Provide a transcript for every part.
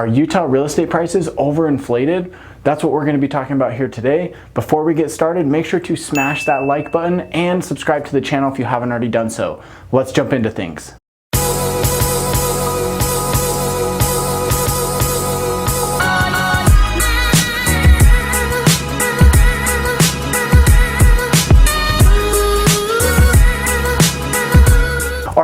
Are Utah real estate prices overinflated? That's what we're going to be talking about here today. Before we get started, make sure to smash that like button and subscribe to the channel if you haven't already done so. Let's jump into things.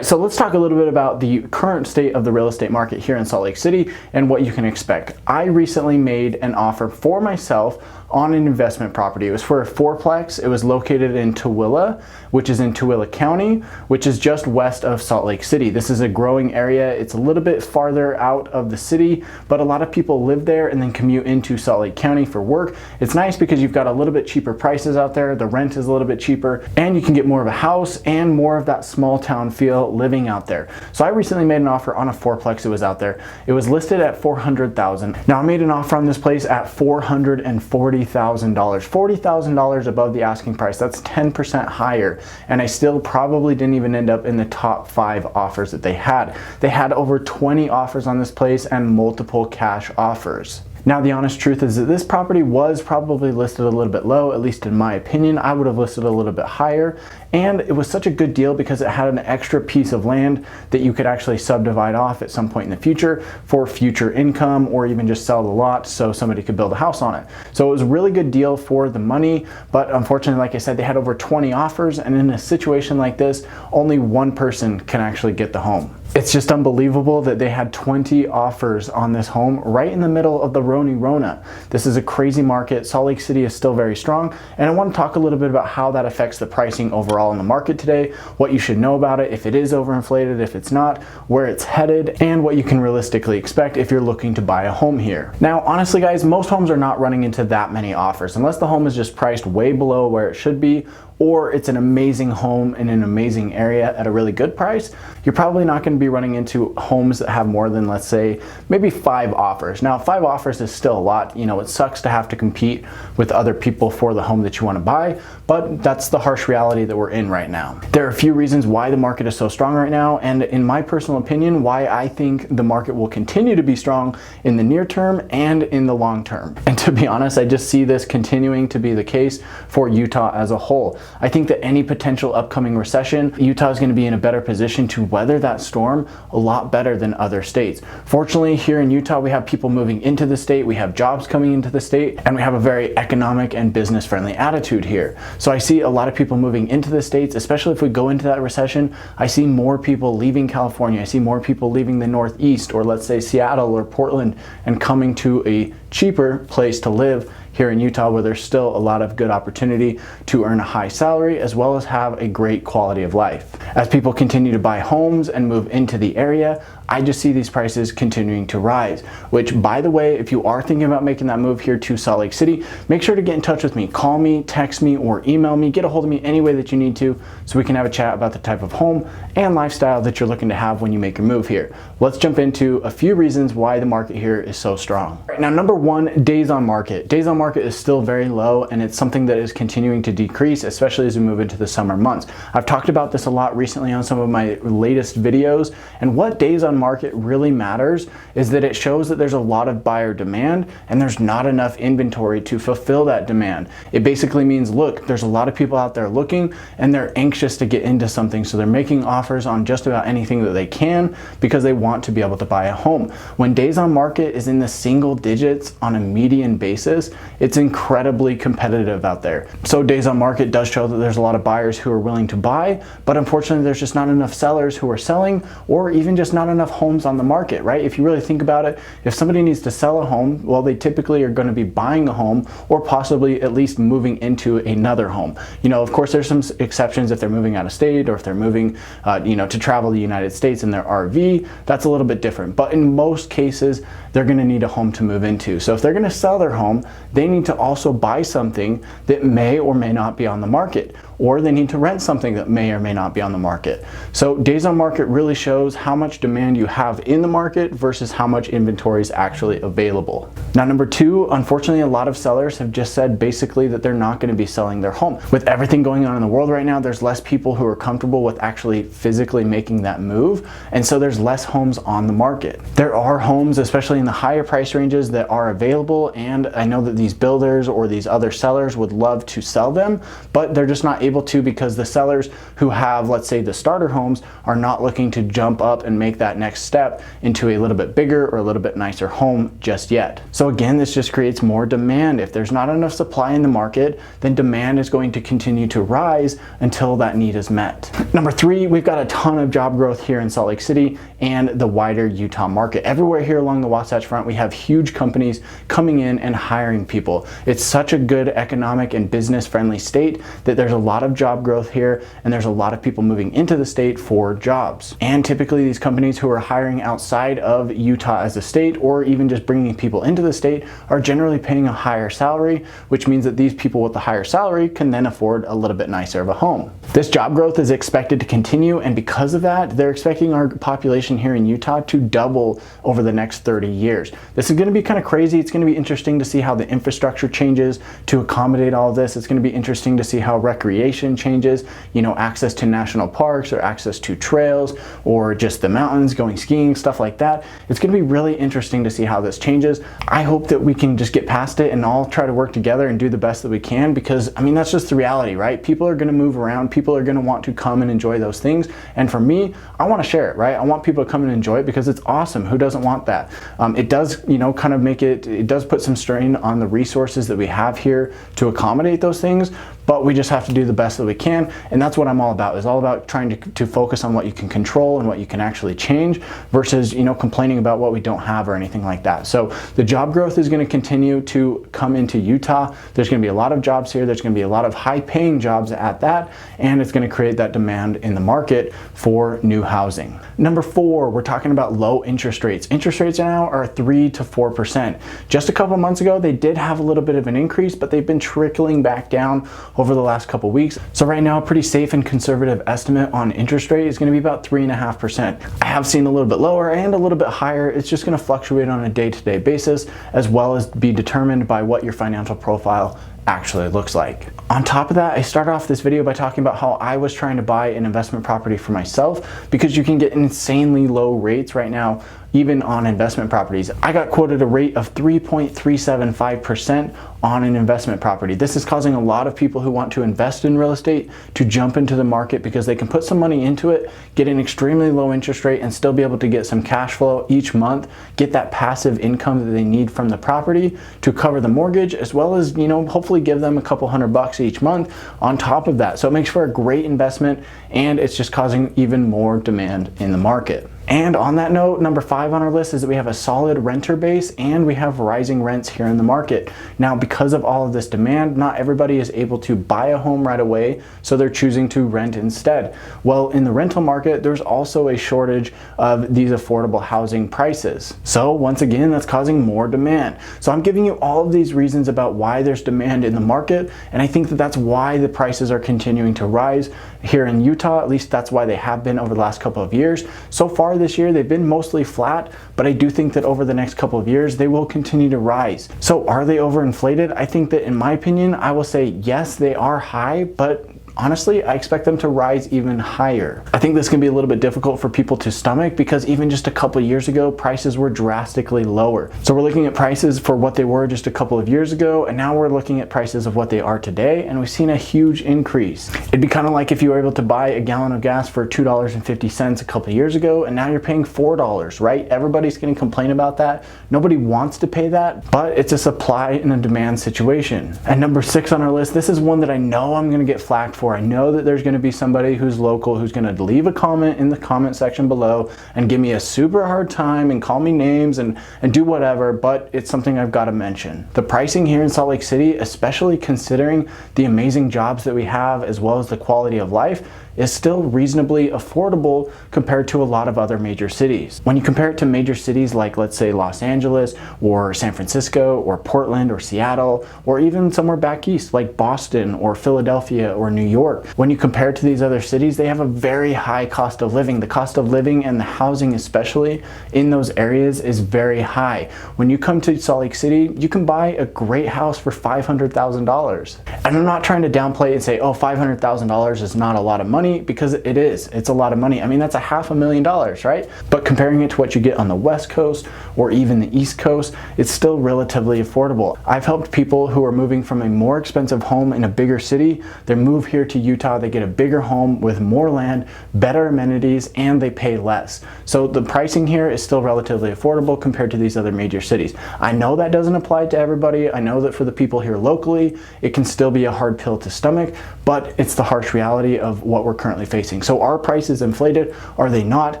So let's talk a little bit about the current state of the real estate market here in Salt Lake City and what you can expect. I recently made an offer for myself on an investment property. It was for a fourplex. It was located in Tooele, which is in Tooele County, which is just west of Salt Lake City. This is a growing area. It's a little bit farther out of the city, but a lot of people live there and then commute into Salt Lake County for work. It's nice because you've got a little bit cheaper prices out there. The rent is a little bit cheaper and you can get more of a house and more of that small town feel living out there. So I recently made an offer on a fourplex that was out there. It was listed at $400,000. Now I made an offer on this place at $440,000. $40,000 above the asking price. That's 10% higher. And I still probably didn't even end up in the top 5 offers that they had. They had over 20 offers on this place and multiple cash offers. Now, the honest truth is that this property was probably listed a little bit low, at least in my opinion. I would have listed a little bit higher. And it was such a good deal because it had an extra piece of land that you could actually subdivide off at some point in the future for future income, or even just sell the lot so somebody could build a house on it. So it was a really good deal for the money, but unfortunately, like I said, they had over 20 offers, and in a situation like this, only one person can actually get the home. It's just unbelievable that they had 20 offers on this home right in the middle of the Rona. This is a crazy market. Salt Lake City is still very strong, and I want to talk a little bit about how that affects the pricing overall in the market today, what you should know about it, if it is overinflated, if it's not, where it's headed, and what you can realistically expect if you're looking to buy a home here. Now, honestly guys, most homes are not running into that many offers unless the home is just priced way below where it should be, or it's an amazing home in an amazing area at a really good price. You're probably not going to be running into homes that have more than, let's say, maybe 5 offers. Now, 5 offers is still a lot. You know, it sucks to have to compete with other people for the home that you want to buy, but that's the harsh reality that we're in right now. There are a few reasons why the market is so strong right now, and in my personal opinion, why I think the market will continue to be strong in the near term and in the long term. And to be honest, I just see this continuing to be the case for Utah as a whole. I think that any potential upcoming recession, Utah is going to be in a better position to weather that storm a lot better than other states. Fortunately, here in Utah, we have people moving into the state, we have jobs coming into the state, and we have a very economic and business-friendly attitude here. So I see a lot of people moving into the states, especially if we go into that recession. I see more people leaving California. I see more people leaving the Northeast, or let's say Seattle or Portland, and coming to a cheaper place to live here in Utah, where there's still a lot of good opportunity to earn a high salary as well as have a great quality of life. As people continue to buy homes and move into the area, I just see these prices continuing to rise, which, by the way, if you are thinking about making that move here to Salt Lake City, make sure to get in touch with me. Call me, text me, or email me. Get a hold of me any way that you need to so we can have a chat about the type of home and lifestyle that you're looking to have when you make your move here. Let's jump into a few reasons why the market here is so strong. Right, now, number 1, days on market. Days on market is still very low, and it's something that is continuing to decrease, especially as we move into the summer months. I've talked about this a lot recently on some of my latest videos, and what days on market really matters is that it shows that there's a lot of buyer demand and there's not enough inventory to fulfill that demand. It basically means, look, there's a lot of people out there looking and they're anxious to get into something, so they're making offers on just about anything that they can because they want to be able to buy a home. When days on market is in the single digits on a median basis, it's incredibly competitive out there. So days on market does show that there's a lot of buyers who are willing to buy, but unfortunately there's just not enough sellers who are selling, or even just not enough homes on the market, right? If you really think about it, if somebody needs to sell a home, well, they typically are going to be buying a home or possibly at least moving into another home. You know, of course, there's some exceptions if they're moving out of state or if they're moving, to travel the United States in their RV. That's a little bit different. But in most cases, they're going to need a home to move into. So if they're going to sell their home, they need to also buy something that may or may not be on the market. or they need to rent something that may or may not be on the market. So days on market really shows how much demand you have in the market versus how much inventory is actually available. Now, number two, unfortunately, a lot of sellers have just said basically that they're not going to be selling their home. With everything going on in the world right now, there's less people who are comfortable with actually physically making that move, and so there's less homes on the market. There are homes, especially in the higher price ranges, that are available, and I know that these builders or these other sellers would love to sell them, but they're just not able to because the sellers who have, let's say, the starter homes are not looking to jump up and make that next step into a little bit bigger or a little bit nicer home just yet. So again, this just creates more demand. If there's not enough supply in the market, then demand is going to continue to rise until that need is met. Number three, we've got a ton of job growth here in Salt Lake City and the wider Utah market. Everywhere here along the Wasatch Front, we have huge companies coming in and hiring people. It's such a good economic and business friendly state that there's a lot of job growth here, and there's a lot of people moving into the state for jobs. And typically these companies who are hiring outside of Utah as a state, or even just bringing people into the state, are generally paying a higher salary, which means that these people with the higher salary can then afford a little bit nicer of a home. This job growth is expected to continue, and because of that, they're expecting our population here in Utah to double over the next 30 years. This is going to be kind of crazy. It's going to be interesting to see how the infrastructure changes to accommodate all of this. It's going to be interesting to see how recreation changes, you know, access to national parks or access to trails or just the mountains, going skiing, stuff like that. It's going to be really interesting to see how this changes. I hope that we can just get past it and all try to work together and do the best that we can, because I mean, that's just the reality, right? People are going to move around. People are going to want to come and enjoy those things. And for me, I want to share it, right? I want people to come and enjoy it because it's awesome. Who doesn't want that? It does, you know, kind of make it does put some strain on the resources that we have here to accommodate those things, but we just have to do the best that we can. And that's what I'm all about, is all about trying to focus on what you can control and what you can actually change versus, you know, complaining about what we don't have or anything like that. So the job growth is going to continue to come into Utah. There's going to be a lot of jobs here. There's going to be a lot of high paying jobs at that, and it's going to create that demand in the market for new housing. Number four, we're talking about low interest rates. Interest rates now are 3 to 4%. Just a couple months ago, they did have a little bit of an increase, but they've been trickling back down over the last couple weeks. So right now, a pretty safe and conservative estimate on interest rate is going to be about 3.5%. I have seen a little bit lower and a little bit higher. It's just going to fluctuate on a day-to-day basis, as well as be determined by what your financial profile actually looks like. On top of that, I started off this video by talking about how I was trying to buy an investment property for myself, because you can get insanely low rates right now, even on investment properties. I got quoted a rate of 3.375% on an investment property. This is causing a lot of people who want to invest in real estate to jump into the market because they can put some money into it, get an extremely low interest rate, and still be able to get some cash flow each month, get that passive income that they need from the property to cover the mortgage, as well as, you know, hopefully give them a couple $100 each month on top of that. So it makes for a great investment, and it's just causing even more demand in the market. And on that note, number 5 on our list is that we have a solid renter base and we have rising rents here in the market. Now, because of all of this demand, not everybody is able to buy a home right away, so they're choosing to rent instead. Well, in the rental market, there's also a shortage of these affordable housing prices. So once again, that's causing more demand. So I'm giving you all of these reasons about why there's demand in the market, and I think that that's why the prices are continuing to rise here in Utah. At least that's why they have been over the last couple of years. So far this year, they've been mostly flat, but I do think that over the next couple of years, they will continue to rise. So are they overinflated? I think that, in my opinion, I will say yes, they are high, but honestly, I expect them to rise even higher. I think this can be a little bit difficult for people to stomach because even just a couple of years ago, prices were drastically lower. So we're looking at prices for what they were just a couple of years ago, and now we're looking at prices of what they are today, and we've seen a huge increase. It'd be kind of like if you were able to buy a gallon of gas for $2.50 a couple of years ago, and now you're paying $4, right? Everybody's going to complain about that. Nobody wants to pay that, but it's a supply and a demand situation. And number 6 on our list, this is one that I know I'm going to get flack for. I know that there's going to be somebody who's local who's going to leave a comment in the comment section below and give me a super hard time and call me names and do whatever, but it's something I've got to mention. The pricing here in Salt Lake City, especially considering the amazing jobs that we have as well as the quality of life, is still reasonably affordable compared to a lot of other major cities. When you compare it to major cities like, let's say, Los Angeles or San Francisco or Portland or Seattle, or even somewhere back east like Boston or Philadelphia or New York, when you compare it to these other cities, they have a very high cost of living. The cost of living and the housing, especially in those areas, is very high. When you come to Salt Lake City, you can buy a great house for $500,000. And I'm not trying to downplay and say, oh, $500,000 is not a lot of money, because it is. It's a lot of money. I mean, that's $500,000, right? But comparing it to what you get on the West Coast or even the East Coast, it's still relatively affordable. I've helped people who are moving from a more expensive home in a bigger city. They move here to Utah, they get a bigger home with more land, better amenities, and they pay less. So the pricing here is still relatively affordable compared to these other major cities. I know that doesn't apply to everybody. I know that for the people here locally, it can still be a hard pill to stomach, but it's the harsh reality of what we're currently facing. So are prices inflated? Are they not?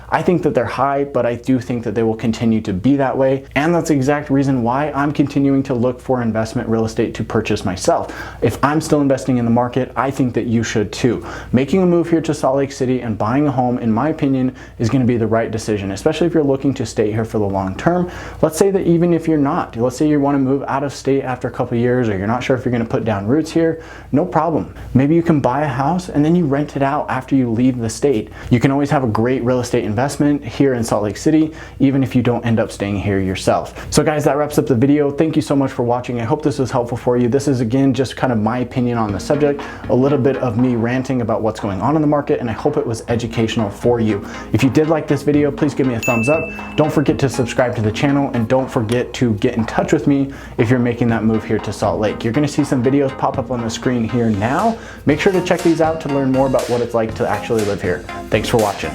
I think that they're high, but I do think that they will continue to be that way. And that's the exact reason why I'm continuing to look for investment real estate to purchase myself. If I'm still investing in the market, I think that you should too. Making a move here to Salt Lake City and buying a home, in my opinion, is going to be the right decision, especially if you're looking to stay here for the long term. Let's say that even if you're not, let's say you want to move out of state after a couple of years, or you're not sure if you're going to put down roots here, no problem. Maybe you can buy a house and then you rent it out after you leave the state. You can always have a great real estate investment here in Salt Lake City, even if you don't end up staying here yourself. So guys, that wraps up the video. Thank you so much for watching. I hope this was helpful for you. This is, again, just kind of my opinion on the subject, a little bit of me ranting about what's going on in the market, and I hope it was educational for you. If you did like this video, please give me a thumbs up. Don't forget to subscribe to the channel, and don't forget to get in touch with me if you're making that move here to Salt Lake. You're going to see some videos pop up on the screen here now. Make sure to check these out to learn more about what it's like to actually live here. Thanks for watching.